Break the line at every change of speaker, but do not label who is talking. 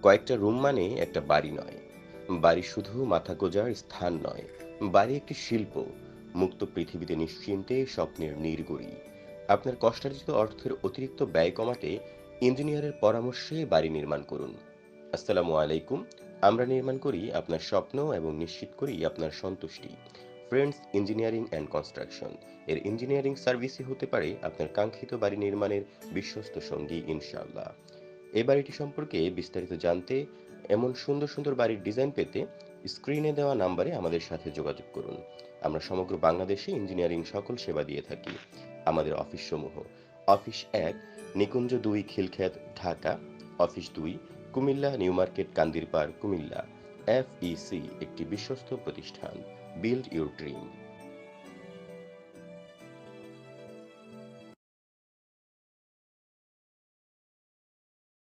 কয়েকটা রুম মানে একটা বাড়ি নয়। বাড়ি শুধু মাথা গোঁজার স্থান নয়। বাড়ি একটি শিল্প, মুক্ত পৃথিবীতে নিশ্চিন্তে স্বপ্নের নীড়গড়ি। আপনার কষ্টার্জিত অর্থের অতিরিক্ত ব্যয় কমাতে ইঞ্জিনিয়ারের পরামর্শে বাড়ি নির্মাণ করুন। আসসালামু আলাইকুম। আমরা নির্মাণ করি আপনার স্বপ্ন এবং নিশ্চিত করি আপনার সন্তুষ্টি। ফ্রেন্ডস ইঞ্জিনিয়ারিং অ্যান্ড কনস্ট্রাকশন এর ইঞ্জিনিয়ারিং সার্ভিসই হতে পারে আপনার কাঙ্ক্ষিত বাড়ি নির্মাণের বিশ্বস্ত সঙ্গী ইনশাআল্লাহ। এই বাড়িটি সম্পর্কে বিস্তারিত জানতে, এমন সুন্দর সুন্দর বাড়ির ডিজাইন পেতে স্ক্রিনে দেওয়া নাম্বারে আমাদের সাথে যোগাযোগ করুন। আমরা সমগ্র বাংলাদেশে ইঞ্জিনিয়ারিং সকল সেবা দিয়ে থাকি। আমাদের অফিস সমূহ: অফিস ১ নিকুঞ্জ ২ Khilkhet Dhaka, office ২ Comilla new market Kandirpar Comilla. FEC একটি বিশ্বস্ত প্রতিষ্ঠান। Build your dream.